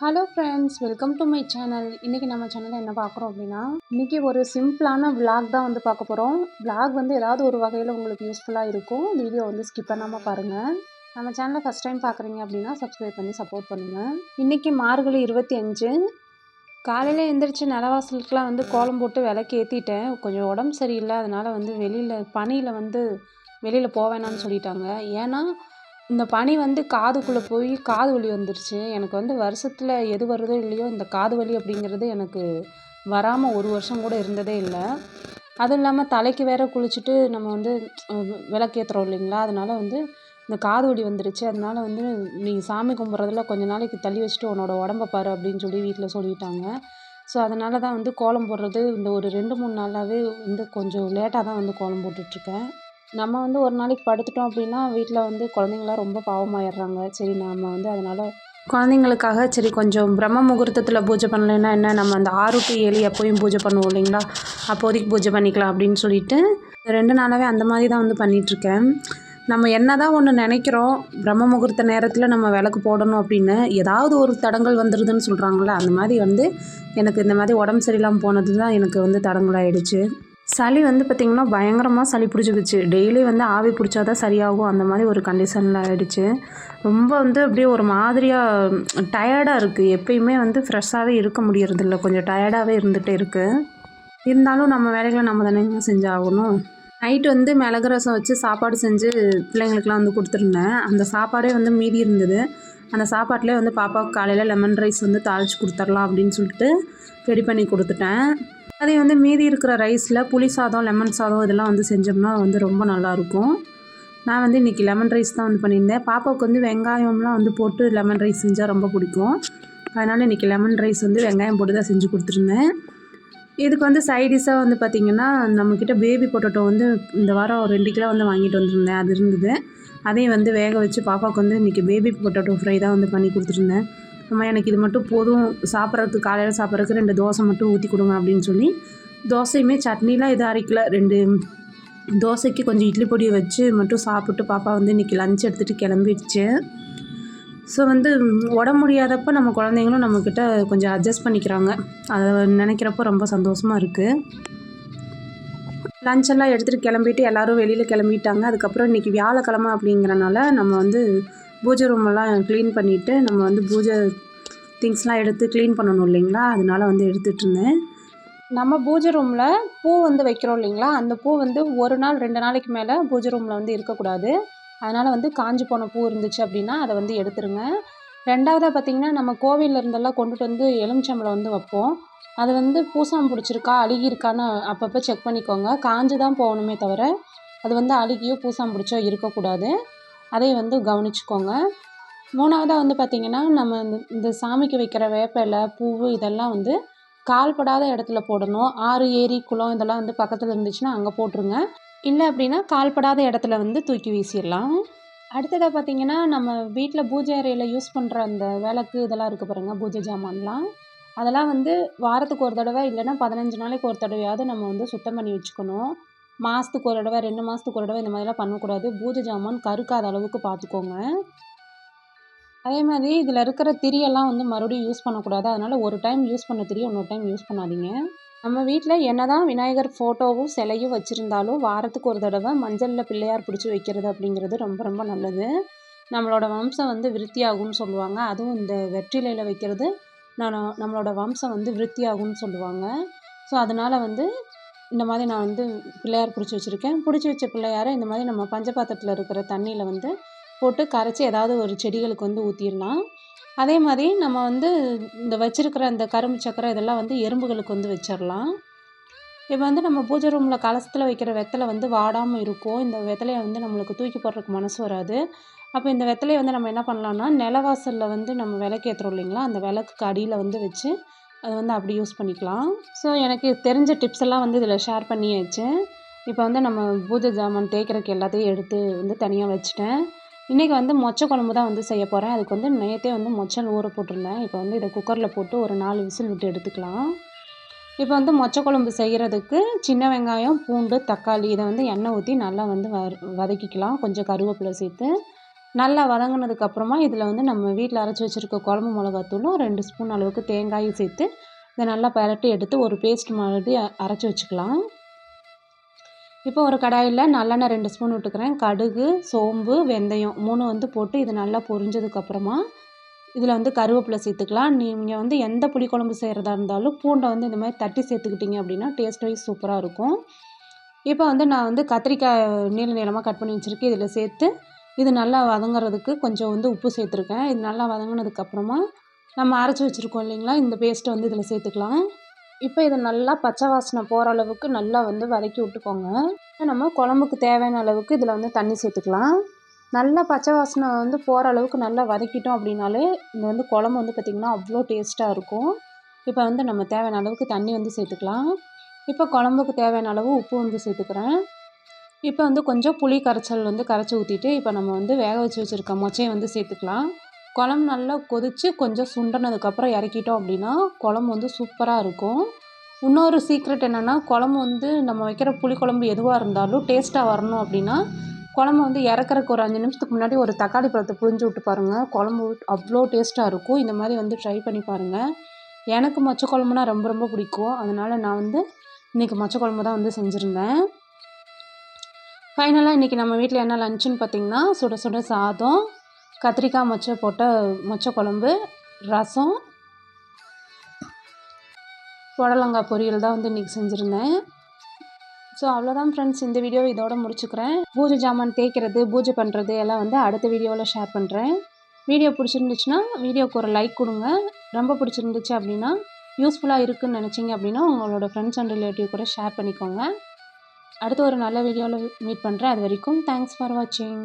Hello friends, welcome to my channel. இன்றைக்கி நம்ம சேனலில் என்ன பார்க்குறோம் அப்படின்னா, இன்றைக்கி ஒரு சிம்பிளான விலாக் தான் வந்து பார்க்க போகிறோம். விலாக் வந்து ஏதாவது ஒரு வகையில் உங்களுக்கு யூஸ்ஃபுல்லாக இருக்கும். வீடியோ வந்து ஸ்கிப் பண்ணாமல் பாருங்கள். நம்ம சேனலை ஃபஸ்ட் டைம் பார்க்குறீங்க அப்படின்னா சப்ஸ்கிரைப் பண்ணி சப்போர்ட் பண்ணுங்கள். இன்றைக்கி மார்கழி 25. காலையில் எழுந்திரிச்சு நிலவாசலுக்குலாம் வந்து கோலம் போட்டு விளக்கு ஏற்றிட்டேன். கொஞ்சம் உடம்பு சரியில்லை, அதனால் வந்து பனியில் வந்து வெளியில் போவேணான்னு சொல்லிட்டாங்க. ஏன்னா இந்த பனி வந்து காதுக்குள்ளே போய் காது வலி வந்துருச்சு. எனக்கு வந்து வருஷத்தில் எது வருதோ இல்லையோ இந்த காது வலி அப்படிங்கிறது எனக்கு வராமல் ஒரு வருஷம் கூட இருந்ததே இல்லை. அதுவும் இல்லாமல் தலைக்கு வேற குளிச்சுட்டு நம்ம வந்து விளக்கேற்றுறோம் இல்லைங்களா, அதனால் வந்து இந்த காது வலி வந்துருச்சு. அதனால வந்து நீ சாமி கும்பிட்றதுல கொஞ்ச நாளைக்கு தள்ளி வச்சுட்டு உன்னோட உடம்ப பாரு அப்படின்னு சொல்லி வீட்டில் சொல்லிட்டாங்க. ஸோ அதனால தான் வந்து கோலம் போடுறது இந்த ஒரு 2-3 நாளாகவே வந்து கொஞ்சம் லேட்டாக தான் வந்து கோலம் போட்டுட்ருக்கேன். நம்ம வந்து ஒரு நாளைக்கு படுத்துட்டோம் அப்படின்னா வீட்டில் வந்து குழந்தைங்களாம் ரொம்ப பாவமாயிடுறாங்க. சரி நம்ம வந்து அதனால் குழந்தைங்களுக்காக சரி கொஞ்சம் பிரம்ம முகூர்த்தத்தில் பூஜை பண்ணலைன்னா என்ன, நம்ம அந்த 6 to 7 எப்போயும் பூஜை பண்ணுவோம் இல்லைங்களா, அப்போதைக்கு பூஜை பண்ணிக்கலாம் அப்படின்னு சொல்லிட்டு 2 நாளாகவே அந்த மாதிரி தான் வந்து பண்ணிகிட்ருக்கேன். நம்ம என்ன தான் ஒன்று நினைக்கிறோம், பிரம்ம முகூர்த்த நேரத்தில் நம்ம விளக்கு போடணும் அப்படின்னு ஏதாவது ஒரு தடங்கல் வந்துடுதுன்னு சொல்கிறாங்களே, அந்த மாதிரி வந்து எனக்கு இந்த மாதிரி உடம்பு சரியில்லாமல் போனது தான் எனக்கு வந்து தடங்கல் ஆகிடுச்சு. சளி வந்து பார்த்திங்கன்னா பயங்கரமாக சளி பிடிச்சிக்கிச்சு. டெய்லி வந்து ஆவி பிடிச்சா தான் சரியாகும், அந்த மாதிரி ஒரு கண்டிஷனில் ஆகிடுச்சு. ரொம்ப வந்து அப்படியே ஒரு மாதிரியாக டயர்டாக இருக்குது. எப்பயுமே வந்து ஃப்ரெஷ்ஷாகவே இருக்க முடியறதில்ல, கொஞ்சம் டயர்டாகவே இருந்துகிட்டே இருக்குது. இருந்தாலும் நம்ம வேலைகளை நம்ம தானேங்க செஞ்சாகணும். நைட்டு வந்து மிளகு ரசம் வச்சு சாப்பாடு செஞ்சு பிள்ளைங்களுக்குலாம் வந்து கொடுத்துருந்தேன். அந்த சாப்பாடே வந்து மீதி இருந்தது. அந்த சாப்பாட்டிலே வந்து பாப்பாவுக்கு காலையில் லெமன் ரைஸ் வந்து தாளித்து கொடுத்துர்லாம் அப்படின்னு சொல்லிட்டு ரெடி பண்ணி கொடுத்துட்டேன். அதே வந்து மீதி இருக்கிற ரைஸில் புளி சாதம், லெமன் சாதம் இதெல்லாம் வந்து செஞ்சோம்னா வந்து ரொம்ப நல்லாயிருக்கும். நான் வந்து இன்றைக்கி லெமன் ரைஸ் தான் வந்து பண்ணியிருந்தேன். பாப்பாவுக்கு வந்து வெங்காயம்லாம் வந்து போட்டு லெமன் ரைஸ் செஞ்சால் ரொம்ப பிடிக்கும். அதனால் இன்றைக்கி லெமன் ரைஸ் வந்து வெங்காயம் போட்டு தான் செஞ்சு கொடுத்துருந்தேன். இதுக்கு வந்து சைடிஷாக வந்து பார்த்திங்கன்னா, நம்மக்கிட்ட பேபி பொட்டேட்டோ வந்து இந்த வாரம் 2 கிலோ வந்து வாங்கிட்டு வந்திருந்தேன். அது இருந்தது. அதையும் வந்து வேக வச்சு பாப்பாவுக்கு வந்து இன்றைக்கி பேபி பொட்டேட்டோ ஃப்ரை தான் வந்து பண்ணி கொடுத்துருந்தேன். அம்மா எனக்கு இது மட்டும் போதும், சாப்பிட்றதுக்கு காலையில் சாப்பிட்றதுக்கு 2 தோசை மட்டும் ஊற்றி கொடுங்க அப்படின்னு சொல்லி தோசையுமே சட்னிலாம் எதுவும் அரைக்கல. 2 தோசைக்கு கொஞ்சம் இட்லி பொடியை வச்சு மட்டும் சாப்பிட்டு பாப்பா வந்து இன்றைக்கி லஞ்ச் எடுத்துகிட்டு கிளம்பிடுச்சு. ஸோ வந்து உடம்பு முடியாதப்போ நம்ம குழந்தைங்களும் நம்மக்கிட்ட கொஞ்சம் அட்ஜஸ்ட் பண்ணிக்கிறாங்க. அதை நினைக்கிறப்போ ரொம்ப சந்தோஷமாக இருக்குது. லஞ்செல்லாம் எடுத்துகிட்டு கிளம்பிட்டு எல்லோரும் வெளியில் கிளம்பிட்டாங்க. அதுக்கப்புறம் இன்றைக்கி வியாழக்கிழமை அப்படிங்கிறனால நம்ம வந்து பூஜை ரூமெல்லாம் க்ளீன் பண்ணிவிட்டு நம்ம வந்து பூஜை திங்ஸ்லாம் எடுத்து க்ளீன் பண்ணணும் இல்லைங்களா, அதனால வந்து எடுத்துகிட்ருந்தேன். நம்ம பூஜை ரூமில் பூ வந்து வைக்கிறோம் இல்லைங்களா, அந்த பூ வந்து 1 நாள் 2 நாளைக்கு மேலே பூஜை ரூமில் வந்து இருக்கக்கூடாது. அதனால் வந்து காஞ்சி போன பூ இருந்துச்சு அப்படின்னா அதை வந்து எடுத்துருங்க. 2வதாக பார்த்திங்கன்னா, நம்ம கோவிலில் இருந்தெல்லாம் கொண்டுட்டு வந்து எலுமிச்சம்பழம் வந்து வைப்போம். அது வந்து பூசணம் பிடிச்சிருக்கா அழுகியிருக்கான்னு அப்பப்போ செக் பண்ணிக்கோங்க. காஞ்சு தான் போகணுமே தவிர அது வந்து அழுகியோ பூசணம் பிடிச்சோ இருக்கக்கூடாது. அதை வந்து கவனிச்சுக்கோங்க. 3வதாக வந்து பார்த்திங்கன்னா, நம்ம இந்த சாமிக்கு வைக்கிற வேப்ப இலை, பூவு இதெல்லாம் வந்து கால்படாத இடத்துல போடணும். ஆறு, ஏரி, குளம் இதெல்லாம் வந்து பக்கத்தில் இருந்துச்சுன்னா அங்கே போட்டுருங்க. இல்லை அப்படின்னா கால்படாத இடத்துல வந்து தூக்கி வீசிடலாம். அடுத்ததாக பார்த்திங்கன்னா, நம்ம வீட்டில் பூஜை அறையில் யூஸ் பண்ணுற அந்த விளக்கு இதெல்லாம் இருக்குது பாருங்கள், பூஜை ஜாமான்லாம் அதெல்லாம் வந்து வாரத்துக்கு ஒரு தடவை இல்லைன்னா 15 நாளைக்கு ஒரு தடவையாவது நம்ம வந்து சுத்தம் பண்ணி வச்சுக்கணும். மாதத்துக்கு ஒரு தடவை 2 மாதத்துக்கு ஒரு தடவை இந்த மாதிரிலாம் பண்ணக்கூடாது. பூஜை ஜாமான் கருக்காத அளவுக்கு பார்த்துக்கோங்க. அதே மாதிரி இதில் இருக்கிற திரியெல்லாம் வந்து மறுபடியும் யூஸ் பண்ணக்கூடாது. அதனால் ஒரு டைம் யூஸ் பண்ண திரி இன்னொரு டைம் யூஸ் பண்ணாதீங்க. நம்ம வீட்டில் என்ன தான் விநாயகர் ஃபோட்டோவும் சிலையும் வச்சுருந்தாலும் வாரத்துக்கு ஒரு தடவை மஞ்சளில் பிள்ளையார் பிடிச்சி வைக்கிறது அப்படிங்கிறது ரொம்ப ரொம்ப நல்லது. நம்மளோட வம்சம் வந்து விருத்தியாகும்னு சொல்லுவாங்க. அதுவும் இந்த வெற்றிலையில் வைக்கிறது நம்மளோட வம்சம் வந்து விருத்தியாகும்னு சொல்லுவாங்க. ஸோ அதனால் வந்து இந்த மாதிரி நான் வந்து பிள்ளையார் பிடிச்சி வச்சுருக்கேன். பிடிச்சி வச்ச பிள்ளையாரை இந்த மாதிரி நம்ம பஞ்சபாத்திரத்தில் இருக்கிற தண்ணியில் வந்து போட்டு கரைச்சி ஏதாவது ஒரு செடிகளுக்கு வந்து ஊற்றிடலாம். அதே மாதிரி நம்ம வந்து இந்த வச்சுருக்கிற அந்த கரும்பு சக்கரை இதெல்லாம் வந்து எறும்புகளுக்கு வந்து வச்சிடலாம். இப்போ வந்து நம்ம பூஜை ரூமில் கலசத்தில் வைக்கிற வெத்தலை வந்து வாடாமல் இருக்கும். இந்த வெத்தலையை வந்து நம்மளுக்கு தூக்கி போடுறதுக்கு மனசு வராது. அப்போ இந்த வெத்தலையை வந்து நம்ம என்ன பண்ணலான்னா, நிலவாசலில் வந்து நம்ம விளக்கேற்றுறோம் இல்லைங்களா, அந்த விளக்குக்கு அடியில் வந்து வச்சு அதை வந்து அப்படி யூஸ் பண்ணிக்கலாம். ஸோ எனக்கு தெரிஞ்ச டிப்ஸ் எல்லாம் வந்து இதில் ஷேர் பண்ணியாச்சு. இப்போ வந்து நம்ம பூஜை ஜாமான் தேய்க்கிறதுக்கு எல்லாத்தையும் எடுத்து வந்து தனியாக வச்சுட்டேன். இன்றைக்கி வந்து மொச்சை குழம்பு தான் வந்து செய்ய போகிறேன். அதுக்கு வந்து நேற்றே வந்து மொச்சல் ஊற போட்டிருந்தேன். இப்போ வந்து இதை குக்கரில் போட்டு ஒரு 4 விசில் விட்டு எடுத்துக்கலாம். இப்போ வந்து மொச்சை குழம்பு செய்கிறதுக்கு சின்ன வெங்காயம், பூண்டு, தக்காளி இதை வந்து எண்ணெய் ஊற்றி நல்லா வந்து வதக்கிக்கலாம். கொஞ்சம் கருவேப்பிலை சேர்த்து நல்லா வதங்கினதுக்கப்புறமா இதில் வந்து நம்ம வீட்டில் அரைச்சி வச்சுருக்க குழம்பு மிளகாத்தூளும் 2 ஸ்பூன் அளவுக்கு தேங்காயும் சேர்த்து இதை நல்லா பரட்டி எடுத்து ஒரு பேஸ்ட் மாதிரி அரைச்சி வச்சுக்கலாம். இப்போ ஒரு கடாயில் நல்லெண்ணெய் 2 ஸ்பூன் விட்டுக்கிறேன். கடுகு, சோம்பு, வெந்தயம் 3 வந்து போட்டு இது நல்லா பொரிஞ்சதுக்கப்புறமா இதில் வந்து கருவேப்பிலை சேர்த்துக்கலாம். நீங்கள் வந்து எந்த புளிக்குழம்பு செய்கிறதா இருந்தாலும் பூண்டை வந்து இந்த மாதிரி தட்டி சேர்த்துக்கிட்டிங்க அப்படின்னா டேஸ்ட் வைஸ் சூப்பராக இருக்கும். இப்போ வந்து நான் வந்து கத்திரிக்காய் நீள நீளமாக கட் பண்ணி வச்சுருக்கேன். இதில் சேர்த்து இது நல்லா வதங்குறதுக்கு கொஞ்சம் வந்து உப்பு சேர்த்துருக்கேன். இது நல்லா வதங்கினதுக்கப்புறமா நம்ம அரைச்சி வச்சுருக்கோம் இல்லைங்களா, இந்த பேஸ்ட்டை வந்து இதில் சேர்த்துக்கலாம். இப்போ இதை நல்லா பச்சை வாசனை போகிற அளவுக்கு நல்லா வந்து வதக்கி விட்டுக்கோங்க. நம்ம குழம்புக்கு தேவையான அளவுக்கு இதில் வந்து தண்ணி சேர்த்துக்கலாம். நல்லா பச்சை வாசனை வந்து போகிற அளவுக்கு நல்லா வதக்கிட்டோம் அப்படின்னாலே இது வந்து குழம்பு வந்து பார்த்திங்கன்னா அவ்வளோ டேஸ்ட்டாக இருக்கும். இப்போ வந்து நம்ம தேவையான அளவுக்கு தண்ணி வந்து சேர்த்துக்கலாம். இப்போ குழம்புக்கு தேவையான அளவு உப்பு வந்து சேர்த்துக்கிறேன். இப்போ வந்து கொஞ்சம் புளி கரைச்சல் வந்து கரைச்சி ஊற்றிட்டு இப்போ நம்ம வந்து வேக வச்சு வச்சுருக்க மொச்சையை வந்து சேர்த்துக்கலாம். குழம்பு நல்லா கொதித்து கொஞ்சம் சுண்டினதுக்கப்புறம் இறக்கிட்டோம் அப்படின்னா குழம்பு வந்து சூப்பராக இருக்கும். இன்னொரு சீக்ரெட் என்னென்னா, குழம்பு வந்து நம்ம வைக்கிற புளிக்குழம்பு எதுவாக இருந்தாலும் டேஸ்ட்டாக வரணும் அப்படின்னா குழம்பு வந்து இறக்குறக்கு ஒரு 5 நிமிஷத்துக்கு முன்னாடி ஒரு தக்காளி பழத்தை புழிஞ்சு விட்டு பாருங்கள். குழம்பு அவ்வளோ டேஸ்ட்டாக இருக்கும். இந்த மாதிரி வந்து ட்ரை பண்ணி பாருங்கள். எனக்கு மொச்சை குழம்புனா ரொம்ப ரொம்ப பிடிக்கும். அதனால் நான் வந்து இன்றைக்கி மொச்சை குழம்பு தான் வந்து செஞ்சுருந்தேன். ஃபைனலாக இன்றைக்கி நம்ம வீட்டில் என்ன லஞ்சுன்னு பார்த்திங்கன்னா, சுட சுட சாதம், கத்திரிக்காய் மொச்சை போட்ட மொச்சை குழம்பு, ரசம், புடலங்காய் பொரியல் தான் வந்து இன்றைக்கி செஞ்சுருந்தேன். ஸோ அவ்வளோதான் ஃப்ரெண்ட்ஸ், இந்த வீடியோ இதோட முடிச்சுக்கிறேன். பூஜை ஜாமான் தேய்க்கிறது, பூஜை பண்ணுறது எல்லாம் வந்து அடுத்த வீடியோவில் ஷேர் பண்ணுறேன். வீடியோ பிடிச்சிருந்துச்சுன்னா வீடியோக்கு ஒரு லைக் கொடுங்க. ரொம்ப பிடிச்சிருந்துச்சு அப்படின்னா, யூஸ்ஃபுல்லாக இருக்குதுன்னு நினச்சிங்க அப்படின்னா உங்களோட ஃப்ரெண்ட்ஸ் அண்ட் ரிலேட்டிவ் கூட ஷேர் பண்ணிக்கோங்க. அடுத்து ஒரு நல்ல வீடியோவில் மீட் பண்ணுறேன். அது வரைக்கும் தேங்க்ஸ் ஃபார் வாட்சிங்.